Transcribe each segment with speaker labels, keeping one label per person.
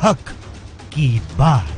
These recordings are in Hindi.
Speaker 1: हक की बात।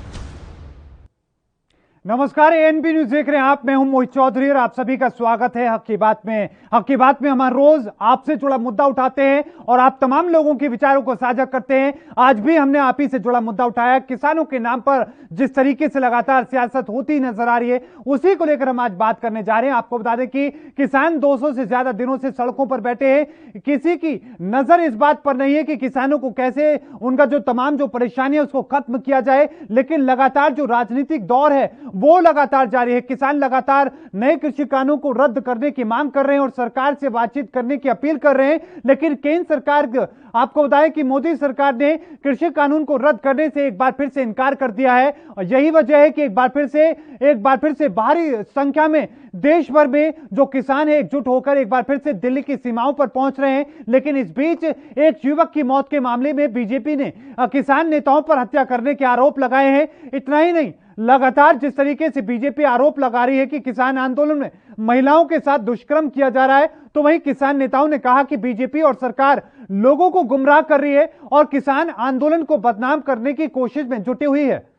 Speaker 2: नमस्कार, एएनबी न्यूज देख रहे हैं आप। मैं हूं मोहित चौधरी और आप सभी का स्वागत है हक की बात में। हक की बात में हम हर रोज आपसे जुड़ा मुद्दा उठाते हैं और आप तमाम लोगों के विचारों को साझा करते हैं। आज भी हमने आप ही से जुड़ा मुद्दा उठाया। किसानों के नाम पर जिस तरीके से लगातार सियासत होती नजर आ रही है, उसी को लेकर हम आज बात करने जा रहे हैं। आपको बता दें कि किसान 200 से ज्यादा दिनों से सड़कों पर बैठे हैं। किसी की नजर इस बात पर नहीं है कि किसानों को कैसे उनका जो तमाम जो परेशानी है उसको खत्म किया जाए, लेकिन लगातार जो राजनीतिक दौर है वो लगातार जारी है। किसान लगातार नए कृषि कानून को रद्द करने की मांग कर रहे हैं और सरकार से बातचीत करने की अपील कर रहे हैं, लेकिन केंद्र सरकार, आपको बताएं कि मोदी सरकार ने कृषि कानून को रद्द करने से एक बार फिर से इनकार कर दिया है। और यही वजह है कि एक बार फिर से भारी संख्या में देश भर में जो किसान है एकजुट होकर एक बार फिर से दिल्ली की सीमाओं पर पहुंच रहे हैं। लेकिन इस बीच एक युवक की मौत के मामले में बीजेपी ने किसान नेताओं पर हत्या करने के आरोप लगाए हैं। इतना ही नहीं, लगातार जिस तरीके से बीजेपी आरोप लगा रही है कि किसान आंदोलन में महिलाओं के साथ दुष्कर्म किया जा रहा है, तो वहीं किसान नेताओं ने कहा कि बीजेपी और सरकार लोगों को गुमराह कर रही है और किसान आंदोलन को बदनाम करने की कोशिश में जुटी हुई है।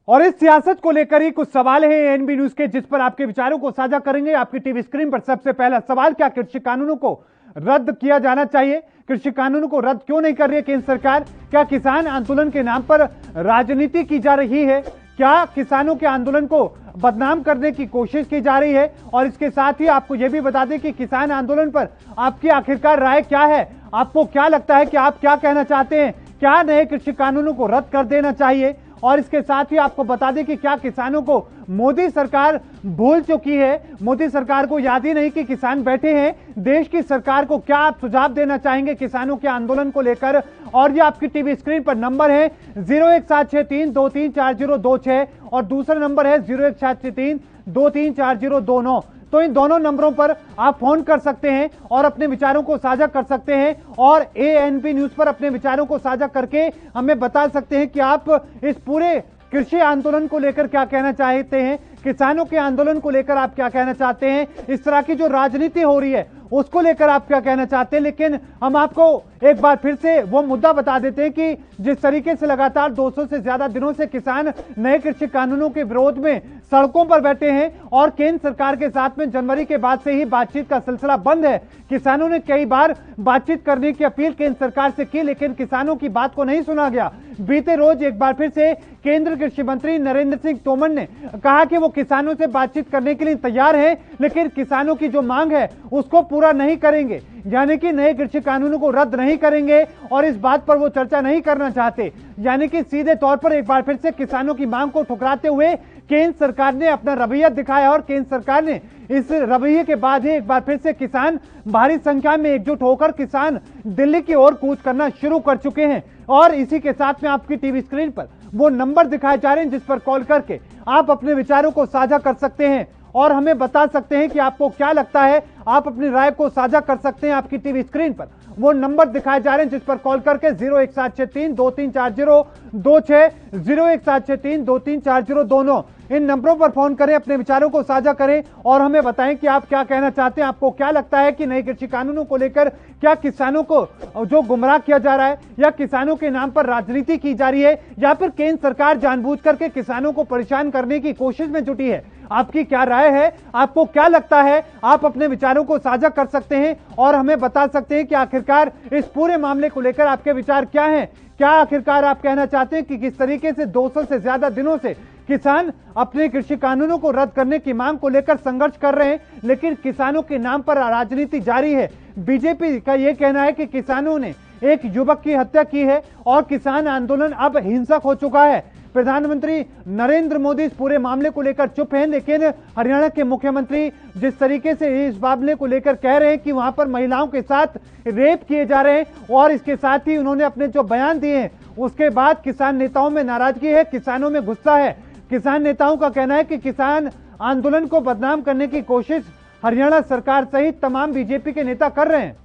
Speaker 2: और इस सियासत को लेकर ही कुछ सवाल है एएनबी न्यूज के, जिस पर आपके विचारों को साझा करेंगे। आपकी टीवी स्क्रीन पर सबसे पहला सवाल, क्या कृषि कानूनों को रद्द किया जाना चाहिए? कृषि कानूनों को रद्द क्यों नहीं कर रही है केंद्र सरकार? क्या किसान आंदोलन के नाम पर राजनीति की जा रही है? क्या किसानों के आंदोलन को बदनाम करने की कोशिश की जा रही है? और इसके साथ ही आपको यह भी बता दें कि किसान आंदोलन पर आपकी आखिरकार राय क्या है? आपको क्या लगता है कि आप क्या कहना चाहते हैं? क्या नए कृषि कानूनों को रद्द कर देना चाहिए? और इसके साथ ही आपको बता दें कि क्या किसानों को मोदी सरकार भूल चुकी है? मोदी सरकार को याद ही नहीं कि किसान बैठे हैं। देश की सरकार को क्या आप सुझाव देना चाहेंगे किसानों के आंदोलन को लेकर? और ये आपकी टीवी स्क्रीन पर नंबर है 017632340226 और दूसरा नंबर है 017632340229। तो इन दोनों नंबरों पर आप फोन कर सकते हैं और अपने विचारों को साझा कर सकते हैं और एएनबी न्यूज पर अपने विचारों को साझा करके हमें बता सकते हैं कि आप इस पूरे कृषि आंदोलन को लेकर क्या कहना चाहते हैं, किसानों के आंदोलन को लेकर आप क्या कहना चाहते हैं, इस तरह की जो राजनीति हो रही है उसको लेकर आप क्या कहना चाहते हैं। लेकिन हम आपको एक बार फिर से वो मुद्दा बता देते हैं कि जिस तरीके से लगातार 200 से ज्यादा दिनों से किसान नए कृषि कानूनों के विरोध में सड़कों पर बैठे हैं और केंद्र सरकार के साथ में जनवरी के बाद से ही बातचीत का सिलसिला बंद है। किसानों ने कई बार बातचीत करने की अपील केंद्र सरकार से की, लेकिन किसानों की बात को नहीं सुना गया। बीते रोज एक बार फिर से केंद्रीय कृषि मंत्री नरेंद्र सिंह तोमर ने कहा कि वो किसानों से बातचीत करने के लिए तैयार है, लेकिन किसानों की जो मांग है उसको पूरा नहीं करेंगे, यानी कि नए कृषि कानूनों को रद्द नहीं करेंगे और इस बात पर वो चर्चा नहीं करना चाहते। यानी कि सीधे तौर पर एक बार फिर से किसानों की मांग को ठुकराते हुए केंद्र सरकार ने अपना रवैया दिखाया और केंद्र सरकार ने इस रवैये के बाद ही एक बार फिर से किसान भारी संख्या में एकजुट होकर किसान दिल्ली की ओर कूच करना शुरू कर चुके हैं। और इसी के साथ में आपकी टीवी स्क्रीन पर वो नंबर दिखाए जा रहे हैं जिस पर कॉल करके आप अपने विचारों को साझा कर सकते हैं और हमें बता सकते हैं कि आपको क्या लगता है। आप अपनी राय को साझा कर सकते हैं। आपकी टीवी स्क्रीन पर वो नंबर दिखाए जा रहे हैं जिस पर कॉल करके 0173234026 0173234029 इन नंबरों पर फोन करें, अपने विचारों को साझा करें और हमें बताएं कि आप क्या कहना चाहते हैं। आपको क्या लगता है कि नए कृषि कानूनों को लेकर क्या किसानों को जो गुमराह किया जा रहा है या किसानों के नाम पर राजनीति की जा रही है या फिर केंद्र सरकार जानबूझ करके किसानों को परेशान करने की कोशिश में जुटी है? आपकी क्या राय है? आपको क्या लगता है? आप अपने विचारों को साझा कर सकते हैं और हमें बता सकते हैं कि आखिरकार इस पूरे मामले को लेकर आपके विचार क्या हैं। क्या आखिरकार आप कहना चाहते हैं कि किस तरीके से 200 से ज्यादा दिनों से किसान अपने कृषि कानूनों को रद्द करने की मांग को लेकर संघर्ष कर रहे हैं, लेकिन किसानों के नाम पर राजनीति जारी है। बीजेपी का यह कहना है कि किसानों ने एक युवक की हत्या की है और किसान आंदोलन अब हिंसक हो चुका है। प्रधानमंत्री नरेंद्र मोदी इस पूरे मामले को लेकर चुप हैं, लेकिन हरियाणा के मुख्यमंत्री जिस तरीके से इस मामले को लेकर कह रहे हैं कि वहां पर महिलाओं के साथ रेप किए जा रहे हैं और इसके साथ ही उन्होंने अपने जो बयान दिए हैं उसके बाद किसान नेताओं में नाराजगी है, किसानों में गुस्सा है। किसान नेताओं का कहना है कि किसान आंदोलन को बदनाम करने की कोशिश हरियाणा सरकार सहित तमाम बीजेपी के नेता कर रहे हैं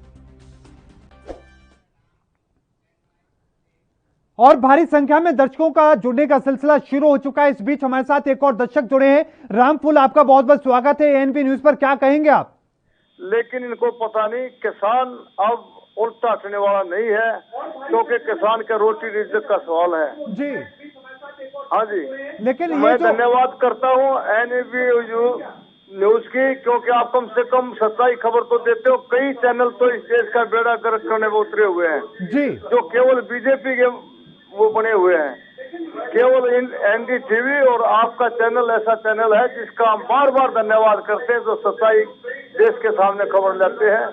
Speaker 2: और भारी संख्या में दर्शकों का जुड़ने का सिलसिला शुरू हो चुका है। इस बीच हमारे साथ एक और दर्शक जुड़े हैं। रामफूल, आपका बहुत बहुत स्वागत है एएनबी न्यूज पर। क्या कहेंगे आप?
Speaker 3: लेकिन इनको पता नहीं किसान अब उल्टा हटने वाला नहीं है, क्योंकि किसान के रोटी रिज्क का सवाल है
Speaker 2: जी।
Speaker 3: हाँ जी।
Speaker 2: लेकिन
Speaker 3: मैं
Speaker 2: ये जो
Speaker 3: धन्यवाद करता हूँ NAB न्यूज की, क्योंकि आप कम से कम सच्चाई खबर तो देते हो। कई चैनल तो इस देश का बेड़ा गर्क करने में उतरे हुए हैं
Speaker 2: जी,
Speaker 3: जो केवल बीजेपी के वो बने हुए हैं। केवल NDTV और आपका चैनल ऐसा चैनल है जिसका हम बार बार धन्यवाद करते हैं, जो सच्चाई देश के सामने खबर लाते हैं।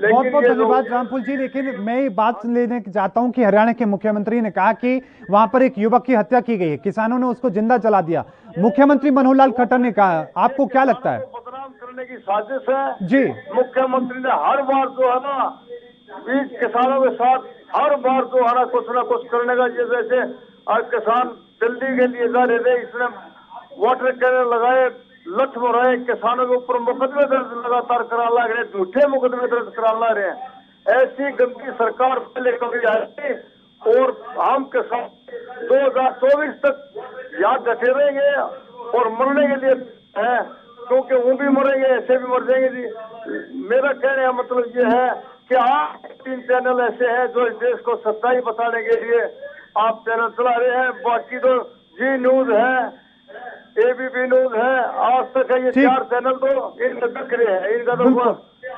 Speaker 2: बहुत बहुत धन्यवाद रामफूल जी। लेकिन मैं ये बात लेने चाहता हूं कि हरियाणा के मुख्यमंत्री ने कहा कि वहां पर एक युवक की हत्या की गई है, किसानों ने उसको जिंदा जला दिया। मुख्यमंत्री मनोहर लाल खट्टर ने कहा, आपको क्या लगता है?
Speaker 3: बदनाम करने की साजिश है
Speaker 2: जी।
Speaker 3: मुख्यमंत्री ने हर बार जो है ना बीच किसानों के साथ हर बार जो है ना कुछ करने का, जैसे आज किसान दिल्ली के लिए जा रहे थे, इसने वाटर कैनल लगाए, लठ मराए, किसानों के ऊपर मुकदमे दर्ज लगातार करा ला रहे, झूठे मुकदमे दर्ज करा ला रहे हैं। ऐसी गंदी सरकार पहले कभी आई और हम किसान 2024 तक यहाँ डटे रहेंगे और मरने के लिए है, क्योंकि वो भी मरेंगे, ऐसे भी मर जाएंगे जी। मेरा कहने का मतलब ये है कि आप 3 चैनल ऐसे हैं जो इस देश को सच्चाई बताने के लिए आप चैनल चला रहे हैं। बाकी तो जी न्यूज है, ABP न्यूज है, आज तक है, ये 4 चैनल तो इनका बिक्रे है, इनका तो।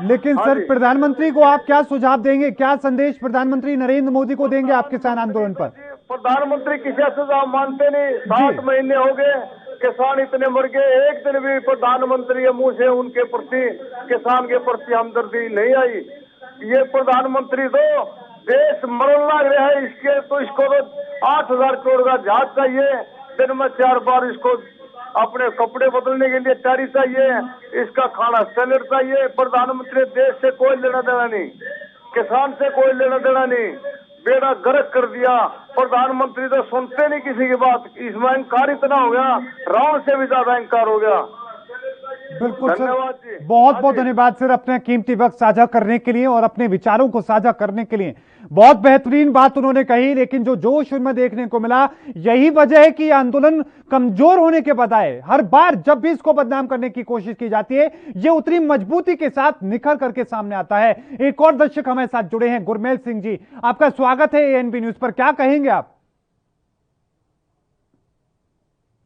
Speaker 2: लेकिन सर, प्रधानमंत्री को आप क्या सुझाव देंगे, क्या संदेश प्रधानमंत्री नरेंद्र मोदी को देंगे आप किसान आंदोलन पर?
Speaker 3: प्रधानमंत्री किसी सुझाव मानते नहीं। 7 महीने हो गए, किसान इतने मर गए, एक दिन भी प्रधानमंत्री के मुंह से उनके प्रति, किसान के प्रति हमदर्दी नहीं आई। ये प्रधानमंत्री तो देश मरने लग रहा है, इसके तो इसको तो 8,000 करोड़ का जहाज चाहिए, दिन में 4 बार इसको अपने कपड़े बदलने के लिए चारी चाहिए, इसका खाना स्टैंडर्ड चाहिए। प्रधानमंत्री देश से कोई लेना देना नहीं, किसान से कोई लेना देना नहीं, बेड़ा गर्क कर दिया। प्रधानमंत्री तो सुनते नहीं किसी की बात, इसमें अहंकार इतना हो गया, रावण से भी ज्यादा अहंकार हो गया।
Speaker 2: बिल्कुल सर, बहुत बहुत धन्यवाद सर अपने कीमती वक्त साझा करने के लिए और अपने विचारों को साझा करने के लिए। बहुत बेहतरीन बात उन्होंने कही, लेकिन जो जोश उनमें देखने को मिला, यही वजह है कि आंदोलन कमजोर होने के बजाय हर बार जब भी इसको बदनाम करने की कोशिश की जाती है, ये उतनी मजबूती के साथ निखर करके सामने आता है। एक और दर्शक हमारे साथ जुड़े हैं, गुरमेल सिंह जी, आपका स्वागत है ANP न्यूज पर। क्या कहेंगे आप?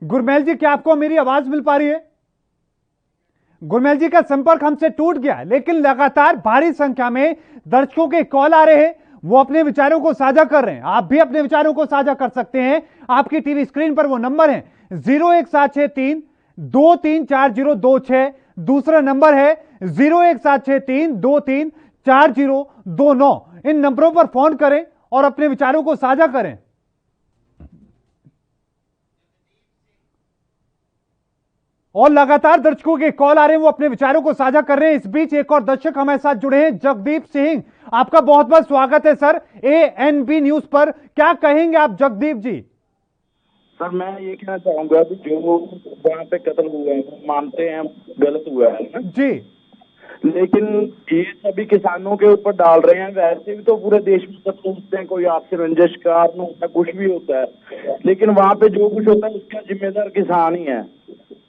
Speaker 2: गुरमेल जी, क्या आपको मेरी आवाज मिल पा रही है? गुरमेल जी का संपर्क हमसे टूट गया, लेकिन लगातार भारी संख्या में दर्शकों के कॉल आ रहे हैं, वो अपने विचारों को साझा कर रहे हैं। आप भी अपने विचारों को साझा कर सकते हैं। आपकी टीवी स्क्रीन पर वो नंबर है 01763 234026, दूसरा नंबर है 01763 234029। इन नंबरों पर फोन करें और अपने विचारों को साझा करें। और लगातार दर्शकों के कॉल आ रहे हैं, वो अपने विचारों को साझा कर रहे हैं। इस बीच एक और दर्शक हमारे साथ जुड़े हैं, जगदीप सिंह, आपका बहुत बहुत स्वागत है सर ANP न्यूज पर। क्या कहेंगे आप जगदीप जी?
Speaker 4: सर, मैं ये कहना चाहूंगा कि जो वहाँ पे कत्ल हुआ है वो मानते हैं गलत हुआ है ना
Speaker 2: जी,
Speaker 4: लेकिन ये सभी किसानों के ऊपर डाल रहे हैं। वैसे भी तो पूरे देश में सब सोचते हैं कोई आपसे रंजिश कारण होता है, कुछ भी होता है, लेकिन वहाँ पे जो कुछ होता है उसका जिम्मेदार किसान ही है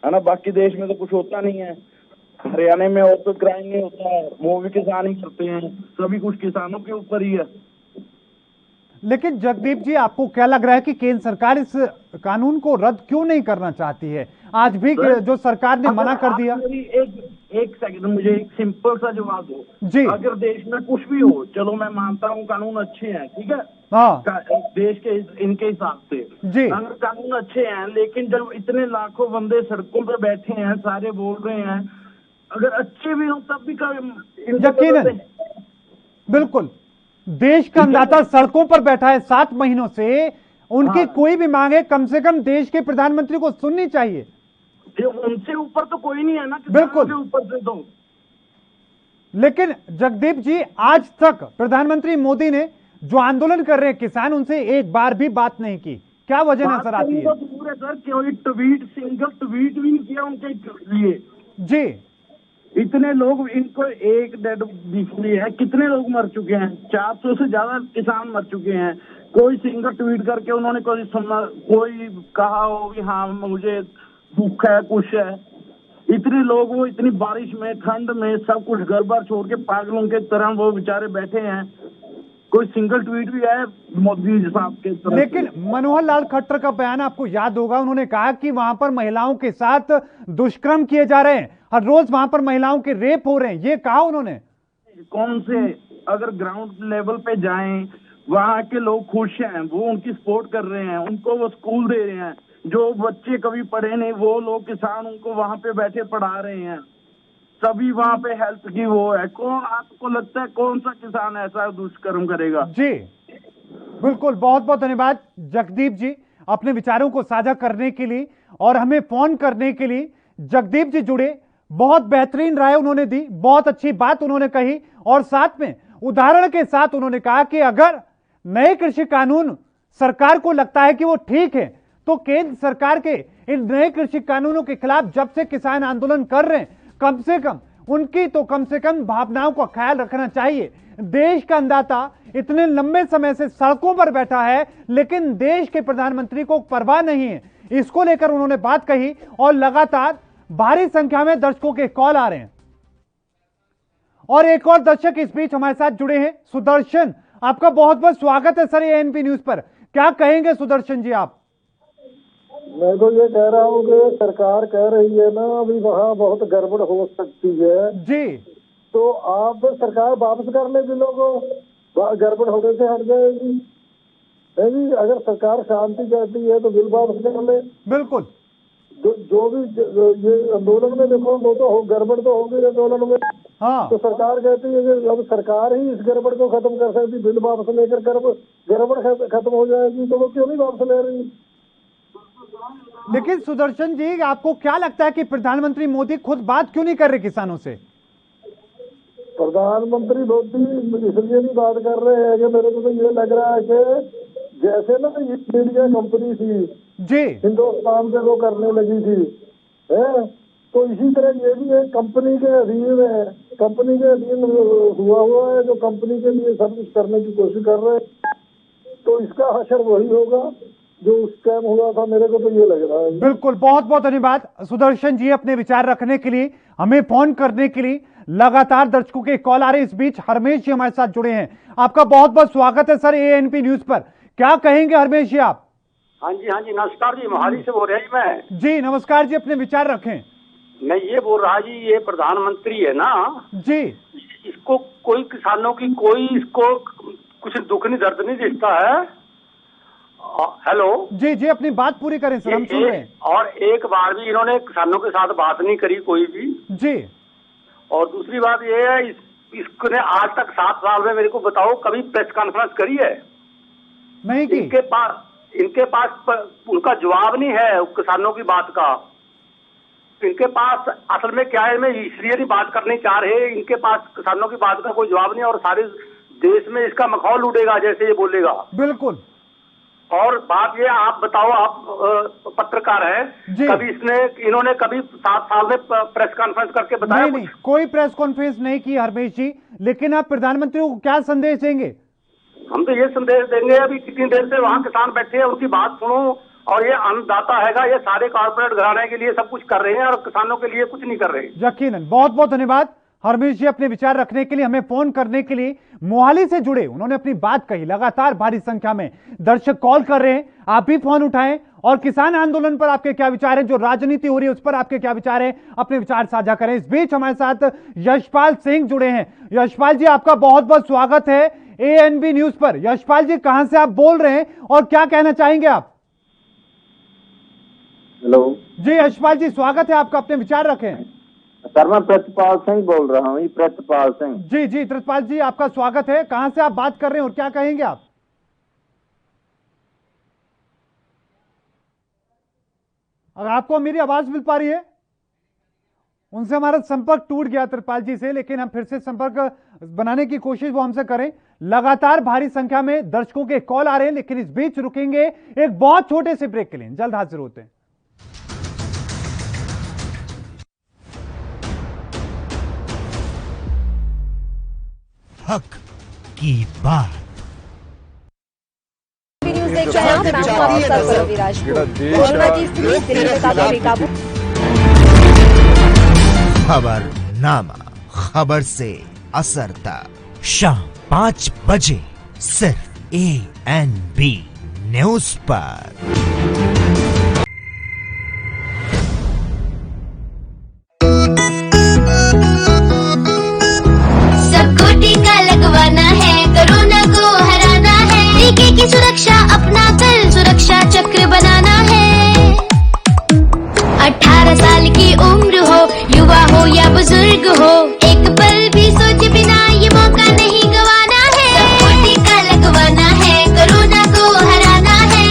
Speaker 4: ना। बाकी देश में तो कुछ होता नहीं है। हरियाणा में और तो क्राइम नहीं होता है, वो भी किसान ही करते हैं, सभी कुछ किसानों के ऊपर ही है।
Speaker 2: लेकिन जगदीप जी, आपको क्या लग रहा है कि केंद्र सरकार इस कानून को रद्द क्यों नहीं करना चाहती है? आज भी जो सरकार ने मना कर दिया।
Speaker 4: एक सेकंड, मुझे एक सिंपल सा जवाब दो
Speaker 2: जी।
Speaker 4: अगर देश में कुछ भी हो, चलो मैं मानता हूँ कानून अच्छे हैं, ठीक है,
Speaker 2: हाँ,
Speaker 4: देश के इनके हिसाब से
Speaker 2: जी,
Speaker 4: अगर कानून अच्छे हैं, लेकिन जब इतने लाखों बंदे सड़कों पर बैठे हैं, सारे बोल रहे हैं, अगर अच्छे भी हो तब भी
Speaker 2: यकीनन बिल्कुल देश का अन्नदाता सड़कों पर बैठा है 7 महीनों से, उनकी कोई भी मांगे कम से कम देश के प्रधानमंत्री को सुननी चाहिए।
Speaker 4: उनसे ऊपर तो कोई नहीं है ना,
Speaker 2: बिल्कुल
Speaker 4: के ऊपर से तो।
Speaker 2: लेकिन जगदीप जी, आज तक प्रधानमंत्री मोदी ने जो आंदोलन कर रहे हैं किसान, उनसे एक बार भी बात नहीं की। क्या वजह नजर आती है?
Speaker 4: पूरे सर कोई ट्वीट, सिंगल ट्वीट भी नहीं किया उनके लिए
Speaker 2: जी।
Speaker 4: इतने लोग, इनको एक डेड दिखली है, कितने लोग मर चुके हैं, 400 से ज्यादा किसान मर चुके हैं। कोई सिंगल ट्वीट करके उन्होंने कोई कहा हो कि हाँ मुझे भूख है, कुछ है, इतने लोग वो इतनी बारिश में ठंड में सब कुछ घर बार छोड़ के पागलों के तरह वो बेचारे बैठे हैं। कोई सिंगल ट्वीट भी है मोदी साहब के तरफ?
Speaker 2: लेकिन मनोहर लाल खट्टर का बयान आपको याद होगा, उन्होंने कहा कि वहां पर महिलाओं के साथ दुष्कर्म किए जा रहे हैं, हर रोज वहां पर महिलाओं के रेप हो रहे हैं, ये कहा उन्होंने।
Speaker 4: कौन से, अगर ग्राउंड लेवल पे जाएं वहां के लोग खुश हैं, वो उनकी सपोर्ट कर रहे हैं, उनको वो स्कूल दे रहे हैं। जो बच्चे कभी पढ़े नहीं वो लोग किसान उनको वहां पे बैठे पढ़ा रहे हैं। सभी वहां पे हेल्थ की वो है। कौन, आपको लगता है कौन सा किसान ऐसा दुष्कर्म करेगा?
Speaker 2: जी बिल्कुल, बहुत बहुत धन्यवाद जगदीप जी अपने विचारों को साझा करने के लिए और हमें फोन करने के लिए। जगदीप जी जुड़े, बहुत बेहतरीन राय उन्होंने दी, बहुत अच्छी बात उन्होंने कही और साथ में उदाहरण के साथ उन्होंने कहा कि अगर नए कृषि कानून सरकार को लगता है कि वो ठीक है तो केंद्र सरकार के इन नए कृषि कानूनों के खिलाफ जब से किसान आंदोलन कर रहे हैं, कम से कम उनकी तो कम से कम भावनाओं का ख्याल रखना चाहिए। देश का अन्नदाता इतने लंबे समय से सड़कों पर बैठा है लेकिन देश के प्रधानमंत्री को परवाह नहीं है, इसको लेकर उन्होंने बात कही और लगातार भारी संख्या में दर्शकों के कॉल आ रहे हैं। और एक और दर्शक इस बीच हमारे साथ जुड़े हैं, सुदर्शन, आपका बहुत बहुत स्वागत है सर एएनपी न्यूज पर। क्या कहेंगे सुदर्शन जी आप?
Speaker 5: मैं तो ये कह रहा हूँ कि सरकार कह रही है ना अभी वहाँ बहुत गड़बड़ हो सकती है
Speaker 2: जी,
Speaker 5: तो आप सरकार वापस कर ले बिलों को, गड़बड़ होने से हट जाएगी। नहीं, अगर सरकार शांति चाहती है तो बिल वापस कर ले।
Speaker 2: बिल्कुल,
Speaker 5: जो भी ये आंदोलन में देखो वो तो गड़बड़ तो होगी आंदोलन में।
Speaker 2: हाँ,
Speaker 5: तो सरकार कहती है कि अब सरकार ही इस गड़बड़ को खत्म कर सकती, बिल वापस लेकर गड़बड़ खत्म हो जाएगी, तो वो क्यों नहीं वापस ले रही?
Speaker 2: लेकिन सुदर्शन जी आपको क्या लगता है कि प्रधानमंत्री मोदी खुद बात क्यों नहीं कर रहे किसानों से?
Speaker 5: प्रधानमंत्री मोदी इसलिए नहीं बात कर रहे हैं कि मेरे को तो ये लग रहा है कि जैसे ना ये मीडिया कंपनी थी
Speaker 2: जी,
Speaker 5: हिंदुस्तान से वो करने लगी थी है, तो इसी तरह ये भी एक कंपनी के अधीन है, कंपनी के अधीन हुआ है, जो कंपनी के लिए सब कुछ करने की कोशिश कर रहे हैं, तो इसका असर वही होगा जो उस टाइम हुआ था, मेरे को तो ये लग रहा है।
Speaker 2: बिल्कुल, बहुत बहुत धन्यवाद सुदर्शन जी अपने विचार रखने के लिए, हमें फोन करने के लिए। लगातार दर्शकों के कॉल आ रहे हैं, इस बीच हरमेश जी हमारे साथ जुड़े हैं, आपका बहुत बहुत स्वागत है सर एएनपी न्यूज पर। क्या कहेंगे हरमेश जी आप?
Speaker 3: हाँ जी नमस्कार जी, मोहाली से बोल रहे हैं मैं।
Speaker 2: जी नमस्कार जी, अपने विचार रखें।
Speaker 3: मैं ये बोल रहा जी, ये प्रधानमंत्री है ना
Speaker 2: जी,
Speaker 3: इसको कोई किसानों की कोई इसको कुछ दुख नहीं दर्द नहीं दिखता है। हेलो
Speaker 2: जी जी, अपनी बात पूरी करें सर, हम सुन रहे हैं।
Speaker 3: और एक बार भी इन्होंने किसानों के साथ बात नहीं करी कोई भी
Speaker 2: जी।
Speaker 3: और दूसरी बात ये है, इसने आज तक 7 साल में मेरे को बताओ कभी प्रेस कॉन्फ्रेंस करी है?
Speaker 2: नहीं की।
Speaker 3: इनके पास उनका जवाब नहीं है किसानों की बात का। इनके पास असल में क्या है, मैं इसलिए नहीं बात करनी चाह रहे, इनके पास किसानों की बात का कोई जवाब नहीं और सारे देश में इसका मखौल उड़ेगा जैसे ये बोलेगा।
Speaker 2: बिल्कुल।
Speaker 3: और बात ये, आप बताओ, आप पत्रकार हैं, कभी इन्होंने कभी 7 साल में प्रेस कॉन्फ्रेंस करके बताया?
Speaker 2: नहीं, कोई प्रेस कॉन्फ्रेंस नहीं की हरमेश जी, लेकिन आप प्रधानमंत्री को क्या संदेश देंगे?
Speaker 3: हम तो ये संदेश देंगे, अभी कितनी देर से वहाँ किसान बैठे हैं, उनकी बात सुनो। और ये अन्नदाता हैगा, ये सारे कॉर्पोरेट घराने के लिए सब कुछ कर रहे हैं और किसानों के लिए कुछ नहीं कर रहे।
Speaker 2: यकीनन, बहुत बहुत धन्यवाद हरमेश जी अपने विचार रखने के लिए, हमें फोन करने के लिए। मोहाली से जुड़े, उन्होंने अपनी बात कही। लगातार भारी संख्या में दर्शक कॉल कर रहे हैं, आप भी फोन उठाएं और किसान आंदोलन पर आपके क्या विचार हैं, जो राजनीति हो रही है उस पर आपके क्या विचार हैं, अपने विचार साझा करें। इस बीच हमारे साथ यशपाल सिंह जुड़े हैं। यशपाल जी आपका बहुत बहुत स्वागत है एएनबी न्यूज पर। यशपाल जी कहां से आप बोल रहे हैं और क्या कहना चाहेंगे आप?
Speaker 5: हेलो
Speaker 2: जी यशपाल जी, स्वागत है आपका, अपने विचार रखें।
Speaker 5: सर मैं प्रितपाल सिंह बोल रहा हूँ, प्रितपाल सिंह।
Speaker 2: जी जी प्रितपाल जी, आपका स्वागत है। कहां से आप बात कर रहे हैं और क्या कहेंगे आप? अगर आपको मेरी आवाज मिल पा रही है, उनसे हमारा संपर्क टूट गया त्रिपाल जी से, लेकिन हम फिर से संपर्क बनाने की कोशिश वो हमसे करें। लगातार भारी संख्या में दर्शकों के कॉल आ रहे हैं, लेकिन इस बीच रुकेंगे एक बहुत छोटे से ब्रेक के लिए, जल्द हाजिर होते हैं।
Speaker 1: हक की बात।
Speaker 6: न्यूज़ देख रहे हैं आप, मैं हूं आपके साथ परवीन राजपूत। कोरोना की स्थिति दिल्ली में काफी बेकाबू।
Speaker 1: खबरनामा, खबर से असर तक, शाम 5 बजे सिर्फ ANB न्यूज पर।
Speaker 6: सबको टीका लगवाना है, कोरोना को हराना है। टीके की सुरक्षा अपना कर सुरक्षा चक्र बनाना है। 18 साल की उम्र हो, युवा हो या बुजुर्ग हो, एक पल भी सोचे बिना ये मौका नहीं गवाना है। सबको टीका लगवाना है, कोरोना को हराना है।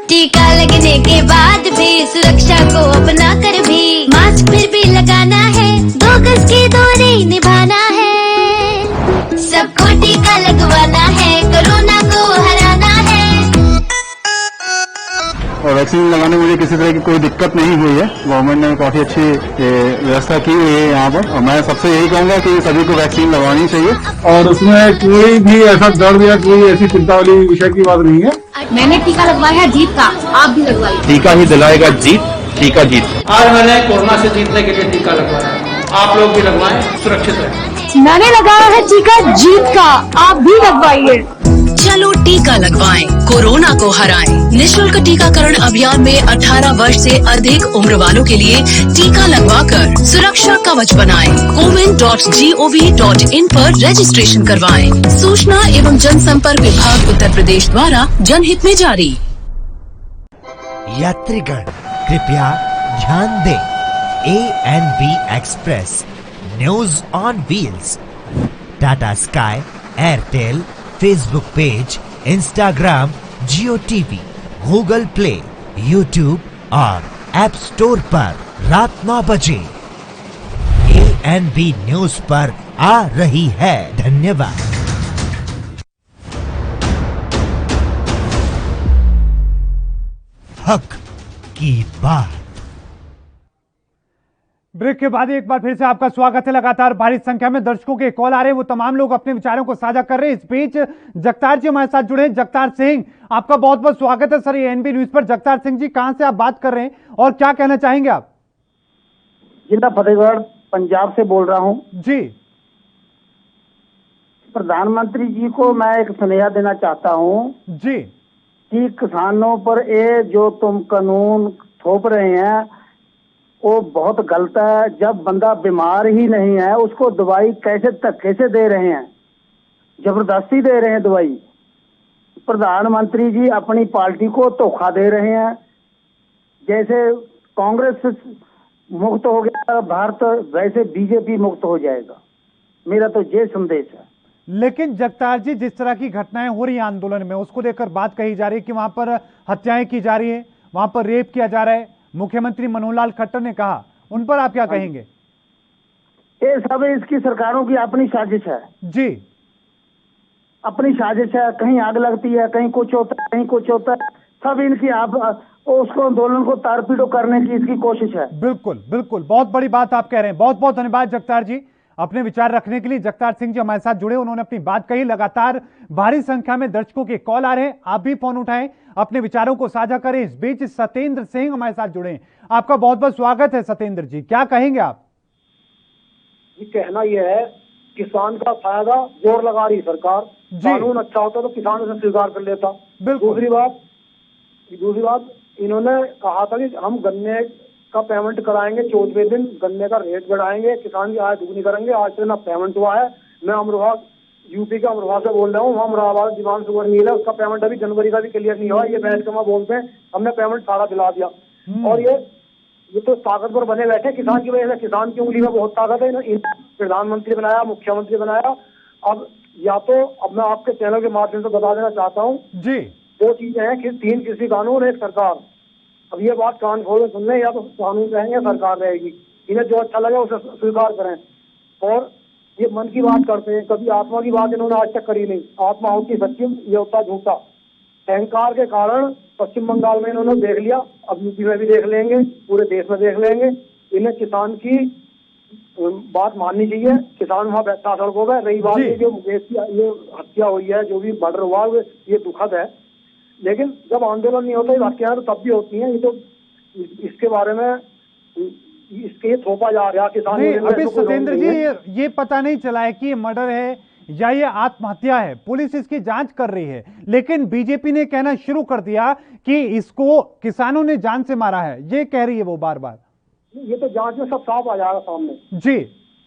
Speaker 6: टीका लगने के बाद भी सुरक्षा को अपना कर भी मास्क फिर भी लगाना है, 2 गज की दूरी निभाना है। सबको टीका लगवाना है, कोरोना को हराना है।
Speaker 7: और वैक्सीन लगाने में मुझे किसी तरह की कोई दिक्कत नहीं हुई है। गवर्नमेंट ने काफी अच्छी व्यवस्था की हुई है यहाँ पर, और मैं सबसे यही कहूंगा कि सभी को वैक्सीन लगवानी चाहिए।
Speaker 5: और उसमें कोई भी ऐसा दर्द या कोई ऐसी चिंता वाली विषय की बात नहीं है।
Speaker 6: मैंने टीका लगवाया है जीत का, आप भी लगवाइए।
Speaker 7: टीका ही दिलाएगा जीत, टीका जीत।
Speaker 8: आज मैंने कोरोना से जीतने के लिए टीका लगवाया, आप लोग भी लगवाएं, सुरक्षित रहें।
Speaker 6: मैंने लगाया है टीका जीत का, आप भी लगवाइए।
Speaker 9: चलो टीका लगवाएं, कोरोना को हराएं। निःशुल्क टीकाकरण अभियान में 18 वर्ष से अधिक उम्र वालों के लिए टीका लगवाकर सुरक्षा कवच बनाएं। cowin.gov.in पर रजिस्ट्रेशन करवाएं। सूचना एवं जनसंपर्क विभाग उत्तर प्रदेश द्वारा जनहित में जारी।
Speaker 1: यात्रीगण कृपया ध्यान दें, ANB express news on wheels Tata sky, Airtel, Facebook page, Instagram, Jio TV, Google play, YouTube और ऐप स्टोर पर रात 9 बजे ANB न्यूज पर आ रही है। धन्यवाद। हक की बात।
Speaker 2: ब्रेक के बाद एक बार फिर से आपका स्वागत है। लगातार भारी संख्या में दर्शकों के कॉल आ रहे हैं, वो तमाम लोग अपने विचारों को साझा कर रहे हैं। इस बीच जगतार जी हमारे साथ जुड़े हैं। जगतार सिंह, आपका बहुत बहुत स्वागत है सर ANB न्यूज पर। जगतार सिंह जी, कहां से आप बात कर रहे हैं और क्या कहना चाहेंगे आप?
Speaker 10: जिला फतेहगढ़ पंजाब से बोल रहा हूं
Speaker 2: जी।
Speaker 10: प्रधानमंत्री जी को मैं एक सुनेहा देना चाहता हूं
Speaker 2: जी
Speaker 10: कि किसानों पर ये जो तुम कानून थोप रहे हैं वो बहुत गलत है। जब बंदा बीमार ही नहीं है उसको दवाई कैसे दे रहे हैं, जबरदस्ती दे रहे हैं दवाई। प्रधानमंत्री जी अपनी पार्टी को धोखा दे रहे हैं। जैसे कांग्रेस मुक्त हो गया भारत, वैसे बीजेपी मुक्त हो जाएगा। मेरा तो ये संदेश है।
Speaker 2: लेकिन जगतार जी, जिस तरह की घटनाएं हो रही हैं आंदोलन में, उसको लेकर बात कही जा रही है कि वहां पर हत्याएं की जा रही है, वहां पर रेप किया जा रहा है। मुख्यमंत्री मनोहर लाल खट्टर ने कहा, उन पर आप क्या कहेंगे?
Speaker 10: ये सब इसकी सरकारों की अपनी साजिश है
Speaker 2: जी,
Speaker 10: अपनी साजिश है। कहीं आग लगती है, कहीं कुछ होता है, कहीं कुछ होता है। सब इनकी उसको आंदोलन को तारपीड़ो करने की इसकी कोशिश है।
Speaker 2: बिल्कुल बिल्कुल, बहुत बड़ी बात आप कह रहे हैं। बहुत बहुत धन्यवाद जगतार जी अपने विचार रखने के लिए। जगतार सिंह जी हमारे साथ जुड़े, उन्होंने अपनी बात कही। लगातार भारी संख्या में दर्शकों के कॉल आ रहे हैं, आप भी फोन उठाएं, अपने विचारों को साझा करें। इस बीच सत्येंद्र सिंह हमारे साथ जुड़े हैं। आपका बहुत बहुत स्वागत है सत्येंद्र जी, क्या कहेंगे आप?
Speaker 5: ये कहना यह है, किसान का फायदा जोर लगा रही सरकार। कानून अच्छा होता तो किसान उसे स्वीकार कर लेता। दूसरी बात इन्होंने कहा था कि हम गन्ने का पेमेंट कराएंगे 14वें दिन, गन्ने का रेट बढ़ाएंगे, किसान की आय दुगनी करेंगे। आज से ना पेमेंट हुआ है। मैं अमरोहा, यूपी का अमरोहा से बोल रहा हूँ। अमराबाद जीवान शुगर मिल है, उसका पेमेंट अभी जनवरी का भी क्लियर नहीं हुआ। ये बैठ के बोलते हैं हमने पेमेंट सारा दिला दिया। और ये तो ताकतवर बने बैठे किसान की वजह से। किसान की उंगली में बहुत ताकत है। प्रधानमंत्री बनाया, मुख्यमंत्री बनाया। अब मैं आपके चैनल के माध्यम से बता देना चाहता हूँ
Speaker 2: जी,
Speaker 5: 2 चीजें हैं कि 3 कृषि कानून, एक सरकार। अब ये बात कान खोल सुन लें, या तो कानून रहेंगे, सरकार रहेगी। इन्हें जो अच्छा लगे उसे स्वीकार करें। और ये मन की बात करते हैं, कभी आत्मा की बात इन्होंने आज तक करी नहीं। आत्मा होती सच्ची, ये होता झूठा। अहंकार के कारण पश्चिम बंगाल में इन्होंने देख लिया, अब यूपी में भी देख लेंगे, पूरे देश में देख लेंगे। इन्हें किसान की बात माननी चाहिए। किसान वहाँ बैठा सड़कों पर। रही बात जो मुकेश की ये हत्या हुई है, जो भी मर्डर हुआ, ये दुखद है। लेकिन जब आंदोलन नहीं होता, ये हत्याएं तो तब भी होती हैं। ये तो इसके बारे में इसके थोपा जा रहा किसान।
Speaker 2: नहीं, अभी सत्येंद्र जी ये पता नहीं चला है कि ये मर्डर है या ये आत्महत्या है। पुलिस इसकी जांच कर रही है, लेकिन बीजेपी ने कहना शुरू कर दिया कि इसको किसानों ने जान से मारा है। ये कह रही है वो बार बार।
Speaker 5: ये तो जांच में सब साफ आ जाएगा सामने।
Speaker 2: जी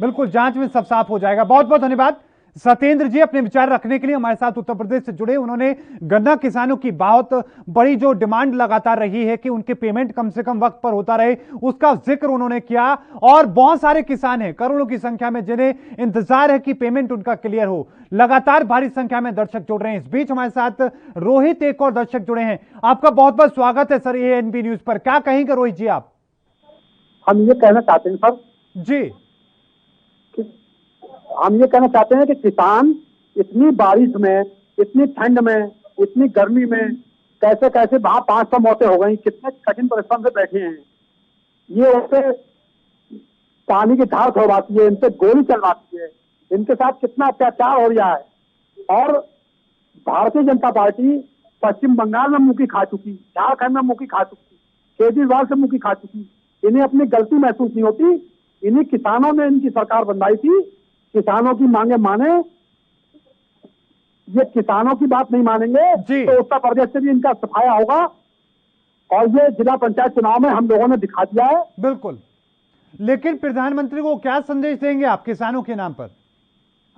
Speaker 2: बिल्कुल, जांच में सब साफ हो जाएगा। बहुत बहुत धन्यवाद सत्येंद्र जी अपने विचार रखने के लिए। हमारे साथ उत्तर प्रदेश से जुड़े, उन्होंने गन्ना किसानों की बहुत बड़ी जो डिमांड लगातार रही है कि उनके पेमेंट कम से कम वक्त पर होता रहे, उसका जिक्र उन्होंने किया। और बहुत सारे किसान हैं करोड़ों की संख्या में जिन्हें इंतजार है कि पेमेंट उनका क्लियर हो। लगातार भारी संख्या में दर्शक जुड़ रहे हैं। इस बीच हमारे साथ रोहित एक और दर्शक जुड़े हैं। आपका बहुत बहुत स्वागत है सर ANB न्यूज पर। क्या कहेंगे रोहित जी आप?
Speaker 5: हम ये कहना चाहते हैं सर
Speaker 2: जी,
Speaker 5: हम ये कहना चाहते हैं कि किसान इतनी बारिश में, इतनी ठंड में, इतनी गर्मी में कैसे कैसे वहां 500 मौतें हो गई, कितने कठिन परिश्रम से बैठे हैं। ये उनसे पानी की धार छोड़वाती है, इनसे गोली चलवाती है, इनके साथ कितना अत्याचार हो रहा है। और भारतीय जनता पार्टी पश्चिम बंगाल में मुक्की खा चुकी, झारखंड में मुक्की खा चुकी, केजरीवाल से मुक्की खा चुकी। इन्हें अपनी गलती महसूस नहीं होती। इन्हीं किसानों ने इनकी सरकार बनवाई थी, किसानों की मांगे माने। ये किसानों की बात नहीं मानेंगे तो उत्तर प्रदेश से भी इनका सफाया होगा। और ये जिला पंचायत चुनाव में हम लोगों ने दिखा दिया है।
Speaker 2: बिल्कुल, लेकिन प्रधानमंत्री को क्या संदेश देंगे आप किसानों के नाम पर?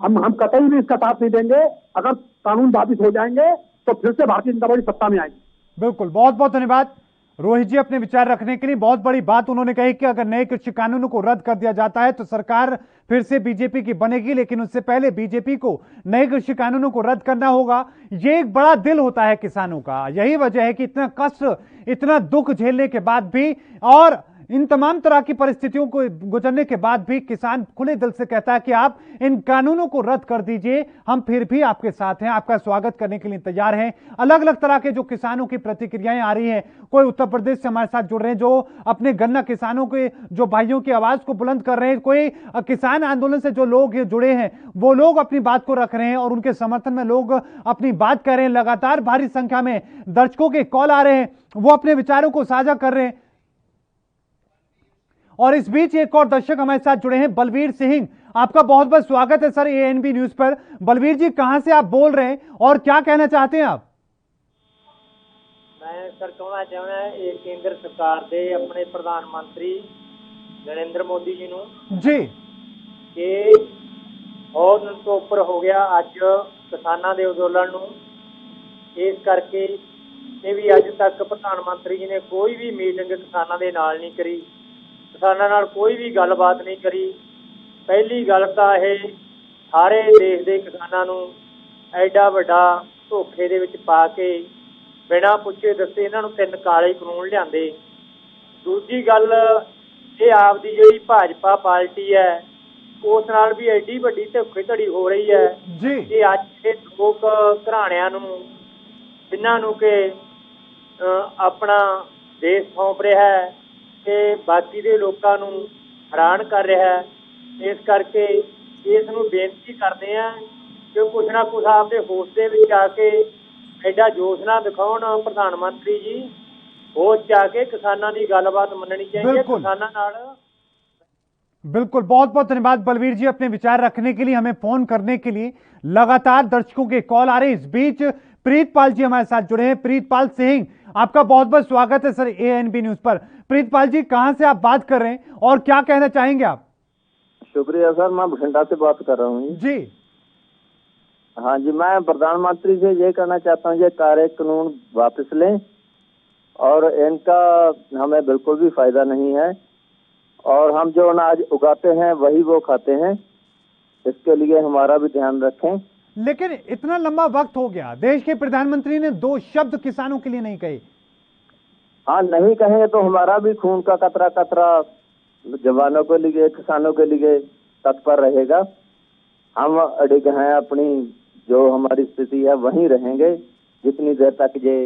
Speaker 5: हम कतई भी इसका साथ नहीं देंगे। अगर कानून वापिस हो जाएंगे तो फिर से भारतीय जनता पार्टी सत्ता में आएगी।
Speaker 2: बिल्कुल, बहुत बहुत धन्यवाद रोहित जी अपने विचार रखने के लिए। बहुत बड़ी बात उन्होंने कही कि अगर नए कृषि कानूनों को रद्द कर दिया जाता है तो सरकार फिर से बीजेपी की बनेगी, लेकिन उससे पहले बीजेपी को नए कृषि कानूनों को रद्द करना होगा। ये एक बड़ा दिल होता है किसानों का। यही वजह है कि इतना कष्ट, इतना दुख झेलने के बाद भी और इन तमाम तरह की परिस्थितियों को गुजरने के बाद भी किसान खुले दिल से कहता है कि आप इन कानूनों को रद्द कर दीजिए, हम फिर भी आपके साथ हैं, आपका स्वागत करने के लिए तैयार हैं। अलग अलग तरह के जो किसानों की प्रतिक्रियाएं आ रही हैं, कोई उत्तर प्रदेश से हमारे साथ जुड़ रहे हैं जो अपने गन्ना किसानों के जो भाइयों की आवाज को बुलंद कर रहे हैं, कोई किसान आंदोलन से जो लोग जुड़े हैं वो लोग अपनी बात को रख रहे हैं और उनके समर्थन में लोग अपनी बात कर रहे हैं। लगातार भारी संख्या में दर्शकों के कॉल आ रहे हैं, वो अपने विचारों को साझा कर रहे हैं। और इस बीच एक और दर्शक हमारे साथ जुड़े हैं, बलवीर सिंह। आपका बहुत बहुत स्वागत है सर ANB न्यूज पर। बलवीर जी, कहां से आप बोल रहे हैं और क्या कहना चाहते हैं आप?
Speaker 11: मैं सर कहना चाहना है केंद्र सरकार दे अपने प्रधानमंत्री नरेंद्र मोदी जी ਨੂੰ
Speaker 2: जी
Speaker 11: ਕਿ ਬਹੁਤ ਦਿਨ ਤੋਂ ਉੱਪਰ ਹੋ ਗਿਆ ਅੱਜ ਕਿਸਾਨਾਂ ਦੇ ਅੰਦੋਲਨ ਨੂੰ। ਇਸ ਕਰਕੇ ਇਹ ਵੀ ਅੱਜ ਤੱਕ ਪ੍ਰਧਾਨ ਮੰਤਰੀ ਜੀ ਨੇ ਕੋਈ ਵੀ ਮੀਟਿੰਗ ਕਿਸਾਨਾਂ ਦੇ ਨਾਲ ਨਹੀਂ ਕਰੀ, ਕਿਸਾਨਾਂ ਨਾਲ ਕੋਈ ਵੀ ਗੱਲਬਾਤ ਨਹੀਂ ਕਰੀ। ਪਹਿਲੀ ਗੱਲ ਤਾਂ ਇਹ ਸਾਰੇ ਦੇਸ਼ ਦੇ ਕਿਸਾਨਾਂ ਨੂੰ ਐਡਾ ਵੱਡਾ ਧੋਖੇ ਦੇ ਵਿੱਚ ਪਾ ਕੇ ਬਿਨਾਂ ਪੁੱਛੇ ਦੱਸੇ ਇਹਨਾਂ ਨੂੰ 3 ਕਾਲੇ ਕਾਨੂੰਨ ਲਿਆਂਦੇ। ਦੂਜੀ ਗੱਲ, ਇਹ ਆਪਦੀ ਜਿਹੜੀ ਭਾਜਪਾ ਪਾਰਟੀ ਹੈ ਉਸ ਨਾਲ ਵੀ ਐਡੀ ਵੱਡੀ ਧੋਖੇਧੜੀ ਹੋ ਰਹੀ ਹੈ ਕਿ ਅੱਜ ਇਹ ਲੋਕ ਘਰਾਣਿਆਂ ਨੂੰ ਜਿਨ੍ਹਾਂ ਨੂੰ ਕਿ ਆਪਣਾ ਦੇਸ਼ ਸੌਂਪ ਰਿਹਾ ਹੈ ਤੇ ਬਾਕੀ ਦੇ ਲੋਕਾਂ ਨੂੰ ਹੈਰਾਨ ਕਰ ਰਿਹਾ ਹੈ। ਇਸ ਕਰਕੇ ਇਸ ਨੂੰ ਬੇਨਤੀ ਕਰਦੇ ਆ ਕਿ ਕੁਛ ਨਾ ਕੁਛ ਆਪਦੇ ਹੋਸ਼ ਦੇ ਵਿੱਚ ਆ ਕੇ ਐਡਾ ਜੋਸ਼ ਨਾ ਦਿਖਾਉਣ ਪ੍ਰਧਾਨ ਮੰਤਰੀ ਜੀ। ਹੋਸ਼ ਚ आ के किसानों की गलबात मननी चाहिए किसानों नाल।
Speaker 2: बिल्कुल, बहुत बहुत धन्यवाद बलवीर जी अपने विचार रखने के लिए, हमें फोन करने के लिए। लगातार दर्शकों के कॉल आ रहे हैं। इस बीच प्रीतपाल जी हमारे साथ जुड़े हैं। प्रीतपाल सिंह, आपका बहुत बहुत स्वागत है सर ANB न्यूज पर। प्रीतपाल जी, कहां से आप बात कर रहे हैं और क्या कहना चाहेंगे आप?
Speaker 12: शुक्रिया सर, मैं बठिंडा से बात कर रहा हूँ
Speaker 2: जी।
Speaker 12: हाँ जी, मैं प्रधानमंत्री से ये कहना चाहता हूँ ये कार्य कानून वापस लें और इनका हमें बिल्कुल भी फायदा नहीं है और हम जो अनाज उगाते हैं वही वो खाते हैं, इसके लिए हमारा भी ध्यान रखें।
Speaker 2: लेकिन इतना लंबा वक्त हो गया, देश के प्रधानमंत्री ने 2 शब्द किसानों के लिए नहीं कहे।
Speaker 12: हाँ, नहीं कहेंगे तो हमारा भी खून का कतरा कतरा जवानों के लिए, किसानों के लिए तत्पर रहेगा। हम अड़िग हैं, अपनी जो हमारी स्थिति है वहीं रहेंगे जितनी देर तक ये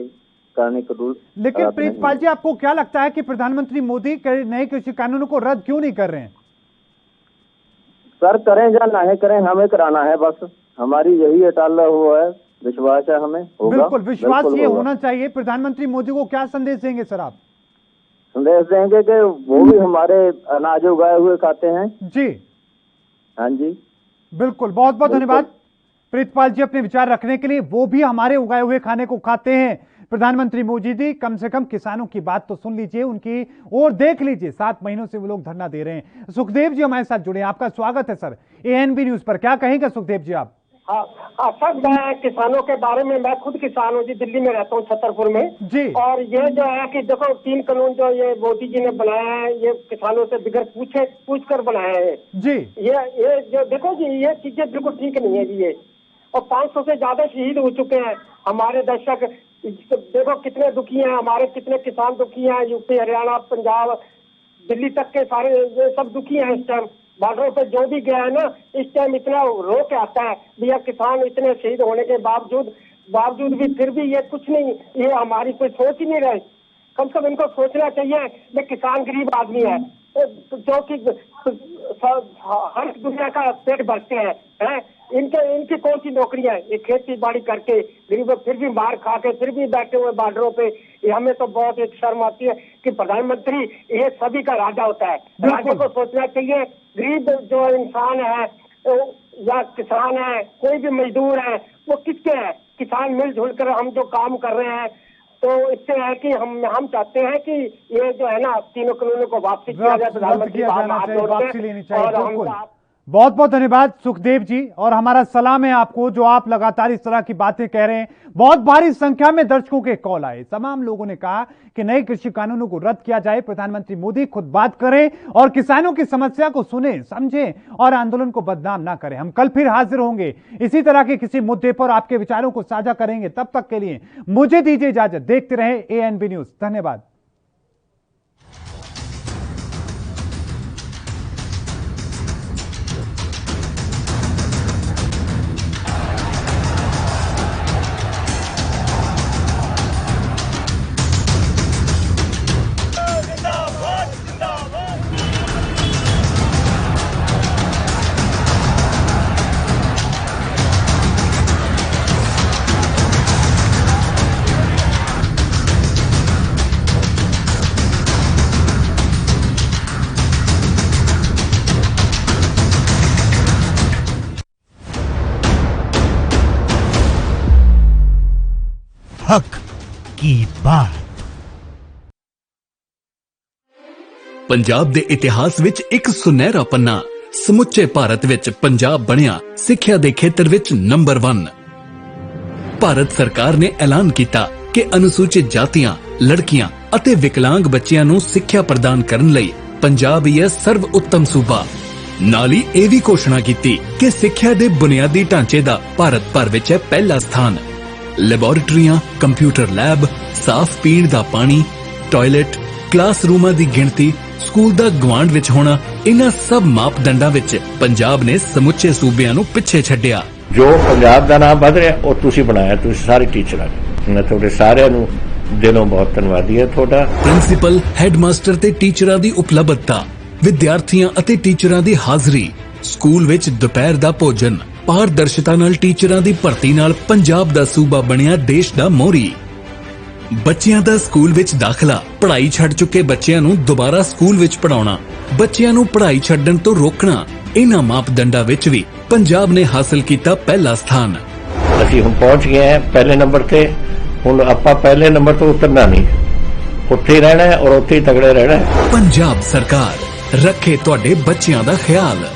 Speaker 12: करने को रूल।
Speaker 2: लेकिन प्रीतपाल जी, आपको क्या लगता है कि प्रधानमंत्री मोदी नए कृषि कानूनों को रद्द क्यों नहीं कर रहे हैं?
Speaker 12: सर, करें या नहीं करें, हमें कराना है, बस हमारी यही अटल वो है, विश्वास है हमें होगा।
Speaker 2: बिल्कुल, विश्वास ये होना चाहिए। प्रधानमंत्री मोदी को क्या संदेश देंगे सर आप?
Speaker 12: संदेश देंगे कि वो भी हमारे अनाज उगाए हुए खाते हैं।
Speaker 2: जी
Speaker 12: हाँ जी,
Speaker 2: बिल्कुल, बहुत बहुत धन्यवाद प्रीतपाल जी अपने विचार रखने के लिए। वो भी हमारे उगाए हुए खाने को खाते हैं। प्रधानमंत्री मोदी जी, कम से कम किसानों की बात तो सुन लीजिए, उनकी और देख लीजिए। 7 महीनों से वो लोग धरना दे रहे हैं। सुखदेव जी हमारे साथ जुड़े, आपका स्वागत है सर ANB न्यूज पर। क्या कहेंगे सुखदेव जी आप?
Speaker 13: हाँ सर, मैं किसानों के बारे में, मैं खुद किसान हूँ जी, दिल्ली में रहता हूँ, छतरपुर में
Speaker 2: जी।
Speaker 13: और ये जो है कि देखो 3 कानून जो ये मोदी जी ने बनाया है, ये किसानों से बिगड़ पूछ कर बनाया है
Speaker 2: जी।
Speaker 13: ये जो देखो जी, ये चीजें बिल्कुल ठीक नहीं है जी ये। और 500 से ज्यादा शहीद हो चुके हैं हमारे दर्शक। देखो कितने दुखी हैं हमारे, कितने किसान दुखी हैं। यूपी, हरियाणा, पंजाब, दिल्ली तक के सारे ये सब दुखी हैं इस टाइम। बॉर्डर पे जो भी गया है ना, इस टाइम इतना रो के आता है भैया, किसान इतने शहीद होने के बावजूद भी फिर भी ये कुछ नहीं, ये हमारी कोई सोच ही नहीं रहे। कम से कम इनको सोचना चाहिए। ये किसान गरीब आदमी है जो कि हर दुनिया का पेट भरते हैं। इनकी कौन सी नौकरी है? ये खेती बाड़ी करके गरीब फिर भी मार खा के फिर भी बैठे हुए बॉर्डरों पे। ये हमें तो बहुत एक शर्म आती है कि प्रधानमंत्री ये सभी का राजा होता है। राजा को सोचना चाहिए गरीब जो इंसान है या किसान है, कोई भी मजदूर है, वो किसके है? किसान मिलजुल कर हम जो काम कर रहे हैं, तो इससे है कि हम चाहते हैं कि ये जो है ना, 3 कानूनों को वापसी किया जाए, प्रधानमंत्री
Speaker 2: वापसी लेनी चाहिए। बहुत बहुत धन्यवाद सुखदेव जी, और हमारा सलाम है आपको जो आप लगातार इस तरह की बातें कह रहे हैं। बहुत भारी संख्या में दर्शकों के कॉल आए। तमाम लोगों ने कहा कि नए कृषि कानूनों को रद्द किया जाए, प्रधानमंत्री मोदी खुद बात करें और किसानों की समस्या को सुने, समझें और आंदोलन को बदनाम ना करें। हम कल फिर हाजिर होंगे इसी तरह के किसी मुद्दे पर, आपके विचारों को साझा करेंगे। तब तक के लिए मुझे दीजिए इजाजत। देखते रहे ANB न्यूज। धन्यवाद।
Speaker 1: हक की बात।
Speaker 14: पंजाब ਦੇ ਇਤਿਹਾਸ ਵਿੱਚ ਇੱਕ ਸੁਨਹਿਰਾ ਪੰਨਾ। ਸਮੁੱਚੇ ਭਾਰਤ ਵਿੱਚ ਪੰਜਾਬ ਬਣਿਆ ਸਿੱਖਿਆ ਦੇ ਖੇਤਰ ਵਿੱਚ ਨੰਬਰ 1। ਭਾਰਤ ਸਰਕਾਰ ਨੇ ਐਲਾਨ ਕੀਤਾ ਕਿ ਅਨੁਸੂਚਿਤ ਜਾਤੀਆਂ, ਲੜਕੀਆਂ ਅਤੇ ਵਿਕਲਾਂਗ ਬੱਚਿਆਂ ਨੂੰ ਸਿੱਖਿਆ ਪ੍ਰਦਾਨ ਕਰਨ ਲਈ ਪੰਜਾਬ ਹੀ ਹੈ ਸਰਵ ਉੱਤਮ ਸੂਬਾ। ਨਾਲ ਹੀ ਇਹ ਵੀ ਘੋਸ਼ਣਾ ਕੀਤੀ ਕਿ ਸਿੱਖਿਆ ਦੇ ਬੁਨਿਆਦੀ ਢਾਂਚੇ ਦਾ ਭਾਰਤ ਭਰ ਵਿੱਚ ਹੈ ਪਹਿਲਾ ਸਥਾਨ। ਲੈਬੋਰੇਟਰੀਆਂ, ਕੰਪਿਊਟਰ ਲੈਬ, ਸਾਫ਼ ਪੀਣ ਦਾ ਪਾਣੀ, ਟਾਇਲਟ, ਕਲਾਸਰੂਮਾਂ ਦੀ ਗਿਣਤੀ, ਸਕੂਲ ਦਾ ਗਵਾਂਢ ਵਿੱਚ ਹੋਣਾ, ਇਹਨਾਂ ਸਭ ਮਾਪਦੰਡਾਂ ਵਿੱਚ ਪੰਜਾਬ ਨੇ ਸਮੁੱਚੇ ਸੂਬਿਆਂ ਨੂੰ ਪਿੱਛੇ ਛੱਡਿਆ।
Speaker 15: ਜੋ ਪੰਜਾਬ ਦਾ ਨਾਮ ਵਧ ਰਿਹਾ ਉਹ ਤੁਸੀਂ ਬਣਾਇਆ, ਤੁਸੀਂ ਸਾਰੇ ਟੀਚਰਾਂ ਨੇ। ਮੈਂ ਤੁਹਾਡੇ ਸਾਰਿਆਂ ਨੂੰ ਦਿਲੋਂ ਬਹੁਤ ਧੰਨਵਾਦੀ ਹਾਂ ਤੁਹਾਡਾ।
Speaker 14: ਪ੍ਰਿੰਸੀਪਲ, ਹੈਡਮਾਸਟਰ ਤੇ ਟੀਚਰਾਂ ਦੀ ਉਪਲਬਧਤਾ, ਵਿਦਿਆਰਥੀਆਂ ਅਤੇ ਟੀਚਰਾਂ ਦੀ ਹਾਜ਼ਰੀ, ਸਕੂਲ ਵਿੱਚ ਦੁਪਹਿਰ ਦਾ ਭੋਜਨ, ਪਾਰਦਰਸ਼ਤਾ ਨਾਲ ਟੀਚਰਾਂ ਦੀ ਭਰਤੀ ਨਾਲ ਪੰਜਾਬ ਦਾ ਸੂਬਾ ਬਣਿਆ ਦੇਸ਼ ਦਾ ਮੋਹਰੀ। ਬੱਚਿਆਂ ਦਾ ਸਕੂਲ ਵਿੱਚ ਦਾਖਲਾ, ਪੜ੍ਹਾਈ ਛੱਡ ਚੁੱਕੇ ਬੱਚਿਆਂ ਨੂੰ ਦੁਬਾਰਾ ਸਕੂਲ ਵਿੱਚ ਪੜ੍ਹਾਉਣਾ, ਬੱਚਿਆਂ ਨੂੰ ਪੜ੍ਹਾਈ ਛੱਡਣ ਤੋਂ ਰੋਕਣਾ, ਇਹਨਾਂ ਮਾਪਦੰਡਾਂ ਵਿੱਚ ਵੀ ਪੰਜਾਬ ਨੇ ਹਾਸਲ ਕੀਤਾ ਪਹਿਲਾ ਸਥਾਨ।
Speaker 15: ਅਸੀਂ ਹੁਣ ਪਹੁੰਚ ਗਏ ਹਾਂ ਪਹਿਲੇ ਨੰਬਰ ਤੇ। ਹੁਣ ਆਪਾਂ ਪਹਿਲੇ ਨੰਬਰ ਤੋਂ ਉਤਰਨਾ ਨਹੀਂ, ਉੱਥੇ ਹੀ ਰਹਿਣਾ ਹੈ ਔਰ ਉੱਥੇ ਹੀ ਤਗੜੇ ਰਹਿਣਾ ਹੈ।
Speaker 14: ਪੰਜਾਬ ਸਰਕਾਰ ਰੱਖੇ ਤੁਹਾਡੇ ਬੱਚਿਆਂ ਦਾ ਖਿਆਲ।